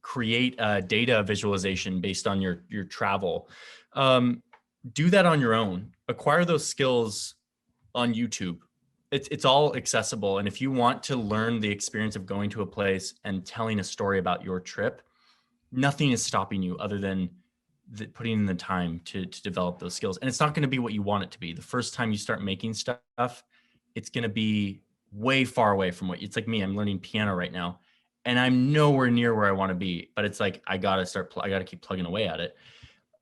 create a data visualization based on your travel. Do that on your own. Acquire those skills on YouTube. It's all accessible. And if you want to learn the experience of going to a place and telling a story about your trip, nothing is stopping you other than putting in the time to develop those skills. And it's not going to be what you want it to be. The first time you start making stuff, it's going to be way far away from what it's like me. I'm learning piano right now, and I'm nowhere near where I want to be, but it's like, I got to keep plugging away at it.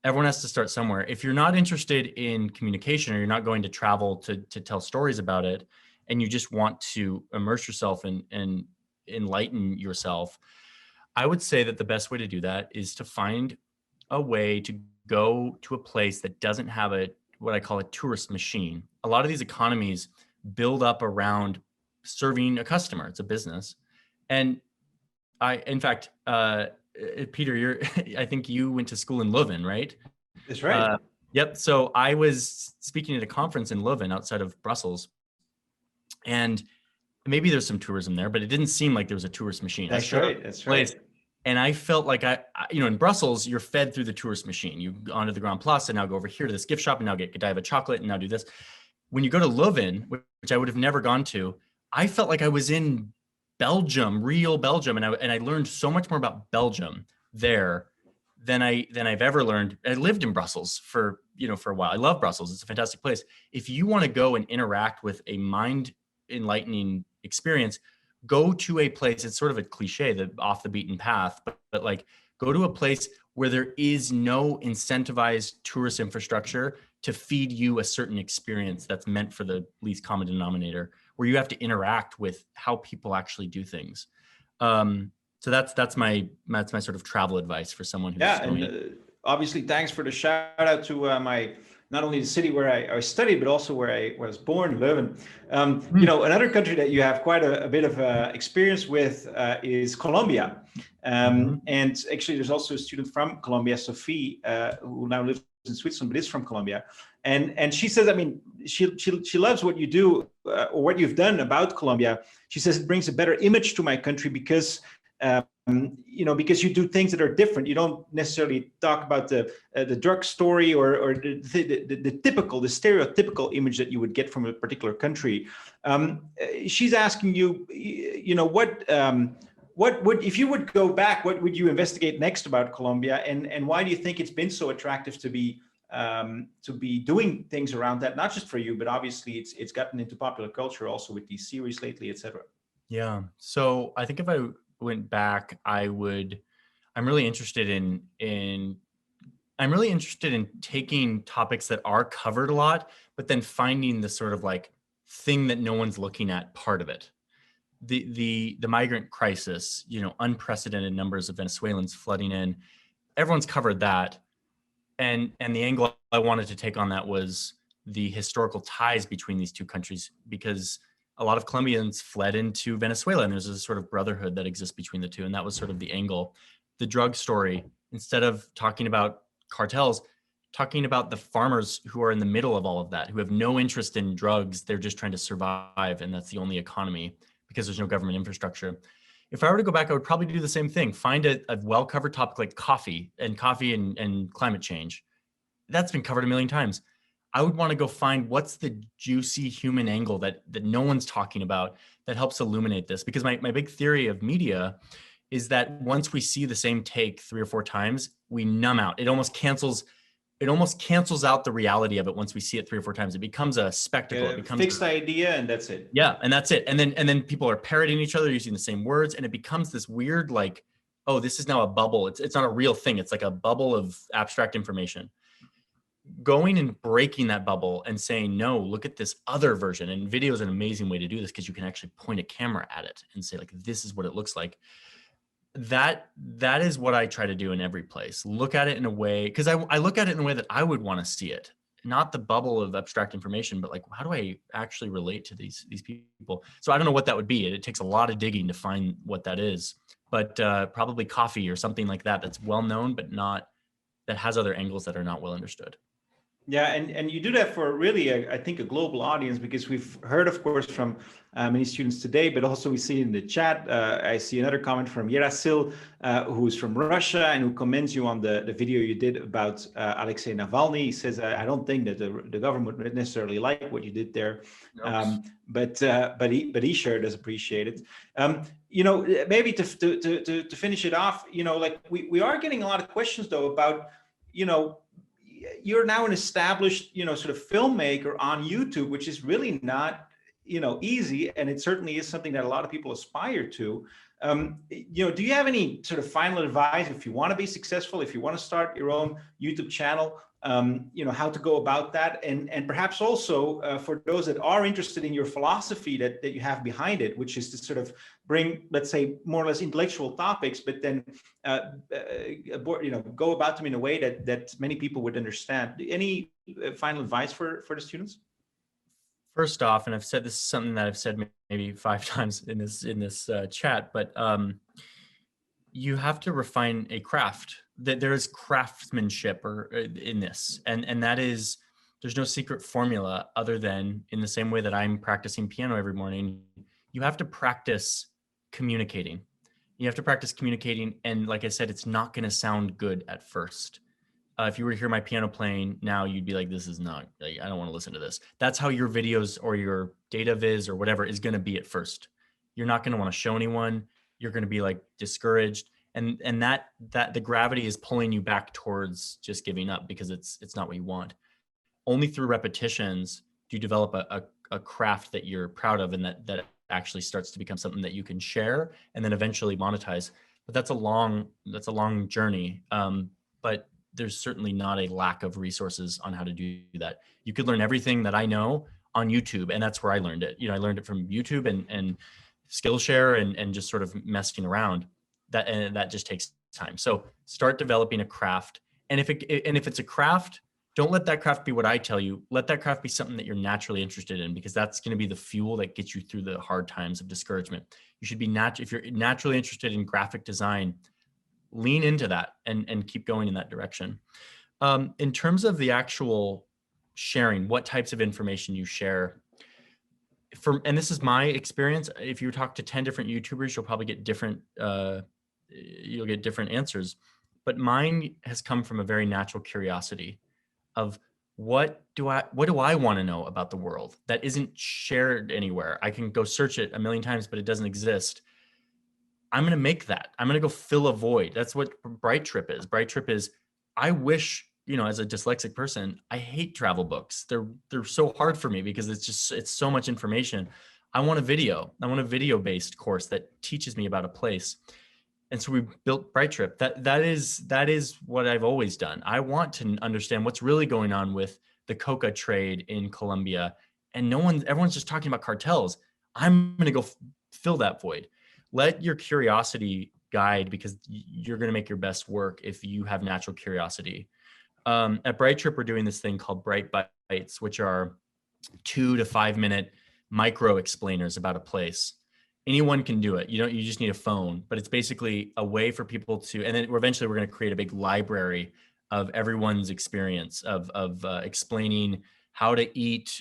Everyone has to start somewhere. If you're not interested in communication, or you're not going to travel to tell stories about it, and you just want to immerse yourself and enlighten yourself, I would say that the best way to do that is to find a way to go to a place that doesn't have what I call a tourist machine. A lot of these economies build up around serving a customer. It's a business. And in fact, Peter, I think you went to school in Leuven, right? That's right. Yep. So I was speaking at a conference in Leuven outside of Brussels, and maybe there's some tourism there, but it didn't seem like there was a tourist machine. That's right. That's right. And I felt like in Brussels, you're fed through the tourist machine. You go onto the Grand Place and now go over here to this gift shop and now get Godiva chocolate and now do this. When you go to Leuven, which I would have never gone to, I felt like I was in Belgium, real Belgium. And I learned so much more about Belgium there than I've ever learned. I lived in Brussels for a while. I love Brussels. It's a fantastic place. If you want to go and interact with a mind enlightening experience, go to a place. It's sort of a cliche, the off the beaten path, but like, go to a place where there is no incentivized tourist infrastructure to feed you a certain experience that's meant for the least common denominator, where you have to interact with how people actually do things. So that's my sort of travel advice for someone who's and obviously, thanks for the shout out to not only the city where I studied, but also where I was born, Leuven. Another country that you have quite a bit of experience with is Colombia. And actually, there's also a student from Colombia, Sophie, who now lives in Switzerland, but is from Colombia. And she says, I mean, she loves what you do or what you've done about Colombia. She says it brings a better image to my country because because you do things that are different. You don't necessarily talk about the drug story or the stereotypical image that you would get from a particular country. She's asking you, what would, if you would go back, what would you investigate next about Colombia, and why do you think it's been so attractive to be doing things around that, not just for you, but obviously it's gotten into popular culture also with these series lately, etc. Yeah. So I think if I went back, I'm really interested in taking topics that are covered a lot, but then finding the sort of like thing that no one's looking at part of it. The migrant crisis, unprecedented numbers of Venezuelans flooding in. Everyone's covered that. And the angle I wanted to take on that was the historical ties between these two countries, because a lot of Colombians fled into Venezuela, and there's a sort of brotherhood that exists between the two. And that was sort of the angle. The drug story, instead of talking about cartels, talking about the farmers who are in the middle of all of that, who have no interest in drugs. They're just trying to survive, and that's the only economy because there's no government infrastructure. If I were to go back, I would probably do the same thing. Find a well-covered topic like coffee and climate change. That's been covered a million times. I would want to go find what's the juicy human angle that no one's talking about that helps illuminate this. Because my big theory of media is that once we see the same take 3 or 4 times, we numb out. It almost cancels out the reality of it. Once we see it 3 or 4 times, it becomes a spectacle. It becomes fixed idea, and that's it. Yeah, and that's it. And then people are parroting each other using the same words, and it becomes this weird, like, oh, this is now a bubble. It's not a real thing. It's like a bubble of abstract information. Going and breaking that bubble and saying, no, look at this other version. And video is an amazing way to do this, because you can actually point a camera at it and say, like, this is what it looks like. That is what I try to do in every place. Look at it in a way, because I look at it in a way that I would want to see it, not the bubble of abstract information, but like, how do I actually relate to these people? So I don't know what that would be. It takes a lot of digging to find what that is, but probably coffee or something like that that's well known, but that has other angles that are not well understood. Yeah, and you do that for really, I think, a global audience, because we've heard, of course, from many students today, but also we see in the chat, I see another comment from Yerasil, who's from Russia and who commends you on the video you did about Alexei Navalny. He says, I don't think that the government would necessarily like what you did there, but he sure does appreciate it. Maybe to finish it off, like we are getting a lot of questions though about, you're now an established, sort of filmmaker on YouTube, which is really not, easy. And it certainly is something that a lot of people aspire to. Do you have any sort of final advice if you want to be successful, if you want to start your own YouTube channel, how to go about that? And perhaps also for those that are interested in your philosophy that you have behind it, which is to sort of bring, let's say, more or less intellectual topics, but then, go about them in a way that many people would understand. Any final advice for the students? First off, and I've said this is something that I've said maybe 5 times in this chat, but you have to refine a craft. That there is craftsmanship in this, and that is, there's no secret formula other than, in the same way that I'm practicing piano every morning, you have to practice communicating. You have to practice communicating, and like I said, it's not going to sound good at first. If you were to hear my piano playing now, you'd be like, this is not, like, I don't want to listen to this. That's how your videos or your data viz or whatever is going to be at first. You're not going to want to show anyone. You're going to be like discouraged. And that the gravity is pulling you back towards just giving up, because it's not what you want. Only through repetitions do you develop a craft that you're proud of, and that actually starts to become something that you can share and then eventually monetize. But that's a long journey. But there's certainly not a lack of resources on how to do that. You could learn everything that I know on YouTube, and that's where I learned it. I learned it from YouTube and Skillshare and just sort of messing around. That just takes time. So start developing a craft, and if it's a craft, don't let that craft be what I tell you. Let that craft be something that you're naturally interested in, because that's going to be the fuel that gets you through the hard times of discouragement. You should be if you're naturally interested in graphic design, lean into that and keep going in that direction. In terms of the actual sharing, what types of information you share, and this is my experience, if you talk to 10 different YouTubers, you'll probably get different answers. But mine has come from a very natural curiosity of what do I want to know about the world that isn't shared anywhere. I can go search it a million times, but it doesn't exist. I'm going to make that. I'm going to go fill a void. That's what Bright Trip is. Bright Trip is, I wish, as a dyslexic person, I hate travel books. They're so hard for me because it's so much information. I want a video-based course that teaches me about a place. And so we built Bright Trip. That is what I've always done. I want to understand what's really going on with the coca trade in Colombia. And everyone's just talking about cartels. I'm going to go fill that void. Let your curiosity guide, because you're going to make your best work if you have natural curiosity. At Bright Trip, we're doing this thing called Bright Bites, which are 2 to 5 minute micro explainers about a place. Anyone can do it. You just need a phone, but it's basically a way for people to, and then eventually we're going to create a big library of everyone's experience of explaining how to eat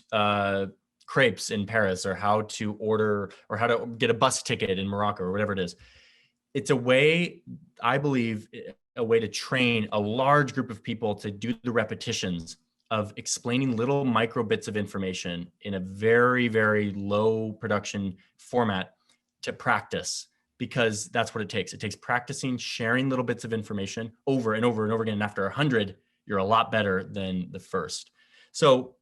crepes in Paris, or how to order, or how to get a bus ticket in Morocco, or whatever it is. It's a way, I believe, a way to train a large group of people to do the repetitions of explaining little micro bits of information in a very, very low production format to practice, because that's what it takes. It takes practicing, sharing little bits of information over and over and over again. And after 100, you're a lot better than the first. So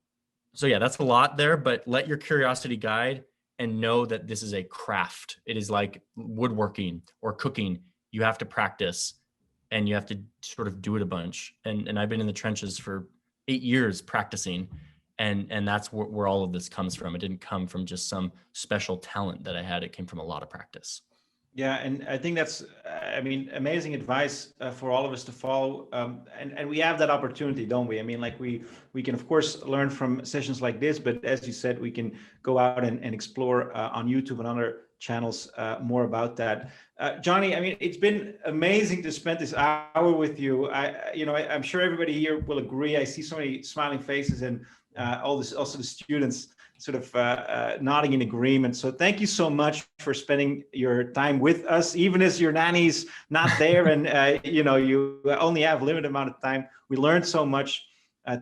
yeah, that's a lot there, but let your curiosity guide and know that this is a craft. It is like woodworking or cooking. You have to practice and you have to sort of do it a bunch. And I've been in the trenches for 8 years practicing. And that's where all of this comes from. It didn't come from just some special talent that I had. It came from a lot of practice. Yeah, and I think that's, amazing advice for all of us to follow. And we have that opportunity, don't we? I mean, like we can, of course, learn from sessions like this, but as you said, we can go out and explore on YouTube and other channels more about that. Johnny, I mean, it's been amazing to spend this hour with you. I'm sure everybody here will agree. I see so many smiling faces and also the students sort of nodding in agreement. So thank you so much for spending your time with us, even as your nanny's not there and you only have a limited amount of time. We learned so much.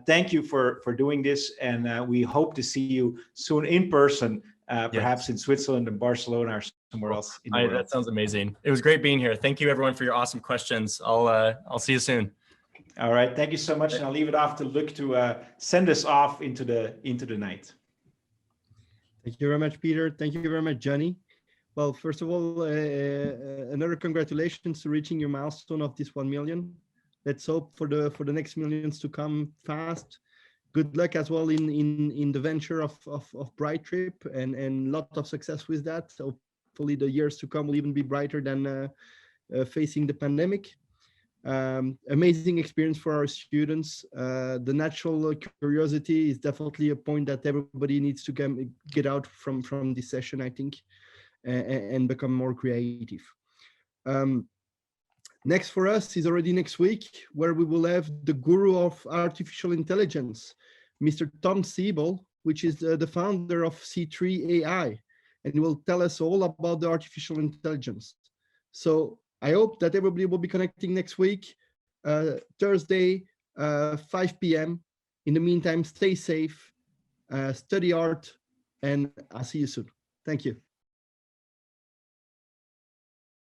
Thank you for doing this, and we hope to see you soon in person, perhaps in Switzerland and Barcelona or somewhere else in the world. That sounds amazing. It was great being here. Thank you everyone for your awesome questions. I'll see you soon. All right, thank you so much, and I'll leave it off to Luc to send us off into the night. Thank you very much, Peter. Thank you very much, Johnny. Well, first of all, another congratulations to reaching your milestone of this 1 million. Let's hope for the next millions to come fast. Good luck as well in the venture of Bright Trip, and lot of success with that. Hopefully the years to come will even be brighter than facing the pandemic. Amazing experience for our students. The natural curiosity is definitely a point that everybody needs to get out from this session, I think, and become more creative. Next for us is already next week, where we will have the guru of artificial intelligence, Mr. Tom Siebel, which is the founder of C3 AI, and he will tell us all about the artificial intelligence. So I hope that everybody will be connecting next week, Thursday, 5 p.m. In the meantime, stay safe, study art, and I'll see you soon. Thank you.